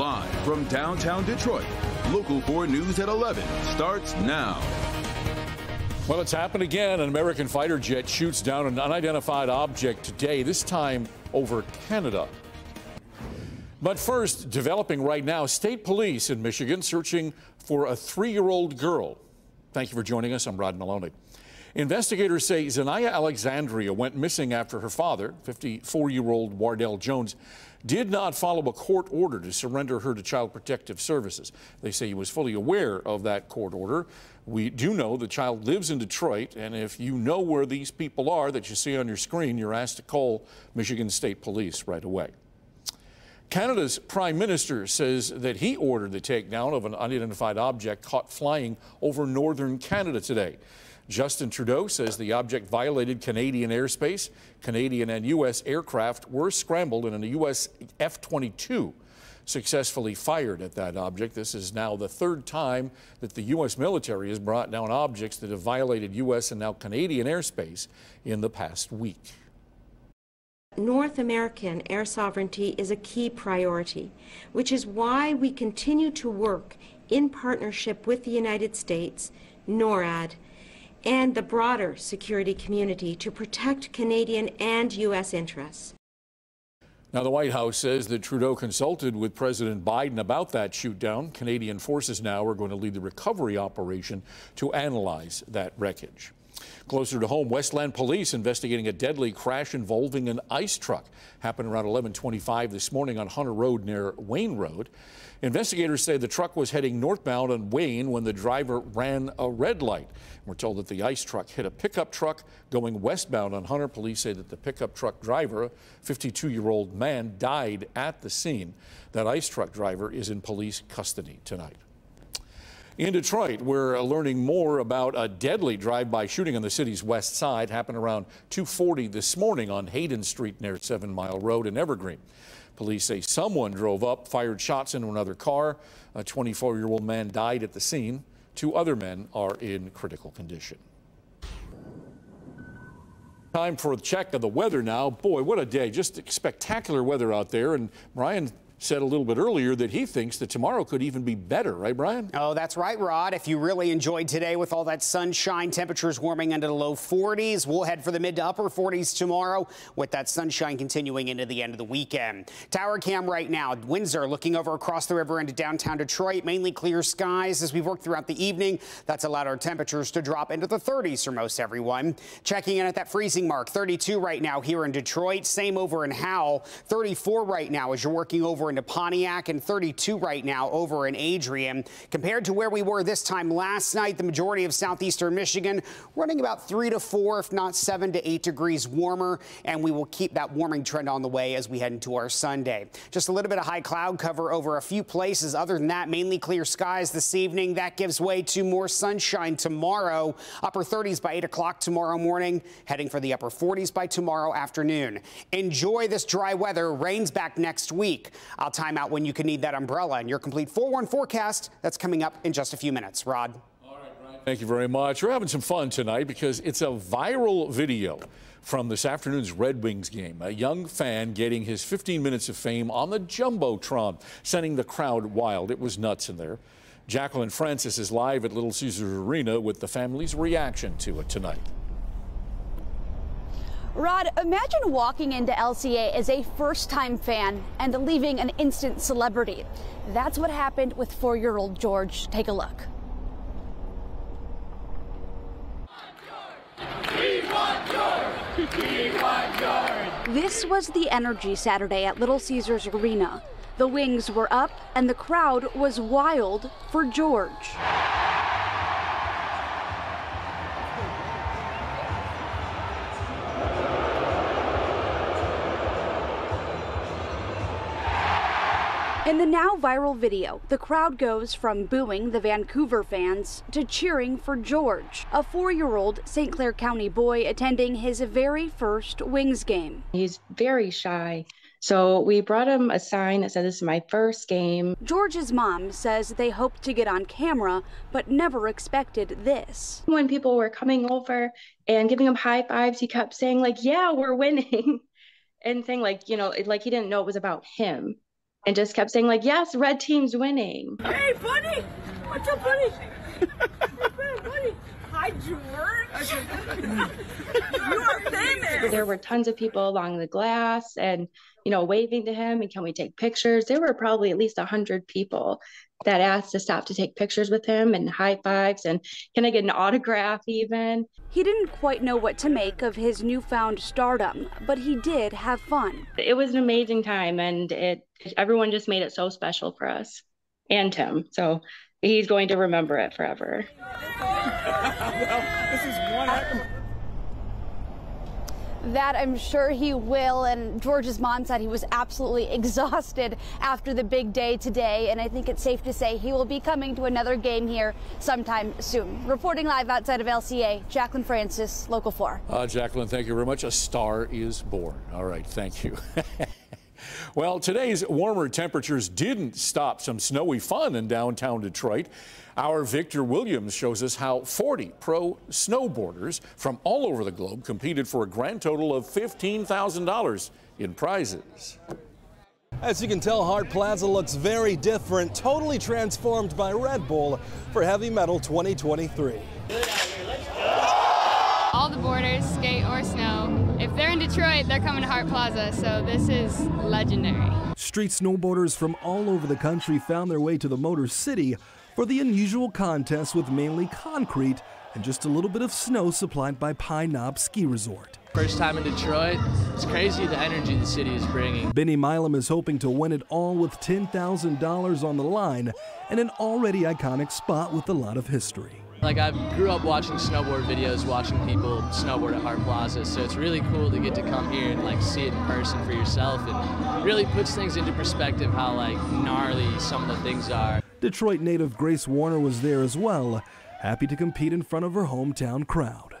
Live from downtown Detroit, Local 4 News at 11 starts now. Well, it's happened again. An American fighter jet shoots down an unidentified object today, this time over Canada. But first, developing right now, state police in Michigan searching for a 3-year-old girl. Thank you for joining us. I'm Rod Maloney. Investigators say Zanaya Alexandria went missing after her father, 54-year-old Wardell Jones, did not follow a court order to surrender her to Child Protective Services. They say he was fully aware of that court order. We do know the child lives in Detroit, and if you know where these people are that you see on your screen, you're asked to call Michigan State Police right away. Canada's Prime Minister says that he ordered the takedown of an unidentified object caught flying over northern Canada today. Justin Trudeau says the object violated Canadian airspace. Canadian and U.S. aircraft were scrambled and a U.S. F-22 successfully fired at that object. This is now the third time that the U.S. military has brought down objects that have violated U.S. and now Canadian airspace in the past week. North American air sovereignty is a key priority, which is why we continue to work in partnership with the United States, NORAD, and the broader security community to protect Canadian and U.S. interests. Now, the White House says that Trudeau consulted with President Biden about that shootdown. Canadian forces now are going to lead the recovery operation to analyze that wreckage. Closer to home, Westland Police investigating a deadly crash involving an ice truck. Happened around 11:25 this morning on Hunter Road near Wayne Road. Investigators say the truck was heading northbound on Wayne when the driver ran a red light. We're told that the ice truck hit a pickup truck going westbound on Hunter. Police say that the pickup truck driver, a 52-year-old man, died at the scene. That ice truck driver is in police custody tonight. In Detroit, we're learning more about a deadly drive-by shooting on the city's west side. Happened around 2:40 this morning on Hayden Street near 7 Mile Road in Evergreen. Police say someone drove up, fired shots into another car. A 24-year-old man died at the scene. 2 other men are in critical condition. Time for a check of the weather now. Boy, what a day. Just spectacular weather out there. And Brian said a little bit earlier that he thinks that tomorrow could even be better, right, Brian? Oh, that's right, Rod. If you really enjoyed today with all that sunshine, temperatures warming into the low 40s. We'll head for the mid to upper 40s tomorrow with that sunshine continuing into the end of the weekend. Tower cam right now. Windsor looking over across the river into downtown Detroit. Mainly clear skies as we've worked throughout the evening. That's allowed our temperatures to drop into the 30s for most everyone. Checking in at that freezing mark. 32 right now here in Detroit. Same over in Howell. 34 right now as you're working over into Pontiac, and 32 right now over in Adrian. Compared to where we were this time last night, the majority of southeastern Michigan running about 3 to 4, if not 7 to 8 degrees warmer, and we will keep that warming trend on the way as we head into our Sunday. Just a little bit of high cloud cover over a few places. Other than that, mainly clear skies this evening. That gives way to more sunshine tomorrow. Upper 30s by 8 o'clock tomorrow morning, heading for the upper 40s by tomorrow afternoon. Enjoy this dry weather. Rain's back next week. I'll time out when you can need that umbrella and your complete 4-1 forecast. That's coming up in just a few minutes. Rod. All right, Brian. Thank you very much. We're having some fun tonight because it's a viral video from this afternoon's Red Wings game. A young fan getting his 15 minutes of fame on the Jumbotron, sending the crowd wild. It was nuts in there. Jacqueline Francis is live at Little Caesars Arena with the family's reaction to it tonight. Rod, imagine walking into LCA as a first-time fan and leaving an instant celebrity. That's what happened with 4-year-old George. Take a look. We want George! We want George! This was the energy Saturday at Little Caesars Arena. The Wings were up and the crowd was wild for George. In the now viral video, the crowd goes from booing the Vancouver fans to cheering for George, a 4-year-old St. Clair County boy attending his very first Wings game. He's very shy, so we brought him a sign that said, "This is my first game." George's mom says they hoped to get on camera, but never expected this. When people were coming over and giving him high fives, he kept saying, like, "Yeah, we're winning," and saying, like, you know, like he didn't know it was about him. and just kept saying like, yes, red team's winning. Hey, buddy! What's up, buddy? Buddy? Hi, George. You are famous. There were tons of people along the glass and, waving to him and can we take pictures? There were probably at least 100 people that asked to stop to take pictures with him and high fives and can I get an autograph even. He didn't quite know what to make of his newfound stardom, but he did have fun. It was an amazing time and everyone just made it so special for us and him. So he's going to remember it forever. Well, this is one heck of That I'm sure he will, and George's mom said he was absolutely exhausted after the big day today, and I think it's safe to say he will be coming to another game here sometime soon. Reporting live outside of LCA, Jacqueline Francis, Local 4. Jacqueline, thank you very much. A star is born. All right, thank you. Well, today's warmer temperatures didn't stop some snowy fun in downtown Detroit. Our Victor Williams shows us how 40 pro snowboarders from all over the globe competed for a grand total of $15,000 in prizes. As you can tell, Hart Plaza looks very different, totally transformed by Red Bull for Heavy Metal 2023. All the boarders, skate or snow, if they're in Detroit, they're coming to Hart Plaza, so this is legendary. Street snowboarders from all over the country found their way to the Motor City for the unusual contest with mainly concrete and just a little bit of snow supplied by Pine Knob Ski Resort. First time in Detroit, it's crazy the energy the city is bringing. Benny Milam is hoping to win it all with $10,000 on the line and an already iconic spot with a lot of history. Like, I grew up watching snowboard videos, watching people snowboard at Hart Plaza, so it's really cool to get to come here and see it in person for yourself, and really puts things into perspective how gnarly some of the things are. Detroit native Grace Warner was there as well, happy to compete in front of her hometown crowd.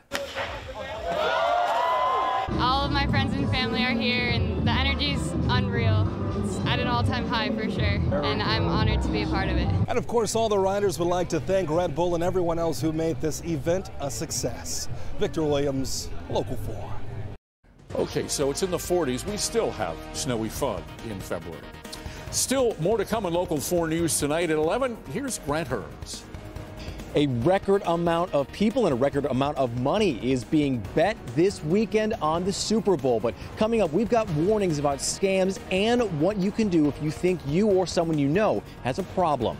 All of my friends and family are here, and the energy's unreal. It's at an all-time high for sure, and I'm honored to be a part of it. And of course, all the riders would like to thank Red Bull and everyone else who made this event a success. Victor Williams, Local 4. Okay, so it's in the 40s. We still have snowy fun in February. Still more to come in Local 4 News tonight at 11. Here's Grant Hearns. A record amount of people and a record amount of money is being bet this weekend on the Super Bowl. But coming up, we've got warnings about scams and what you can do if you think you or someone you know has a problem.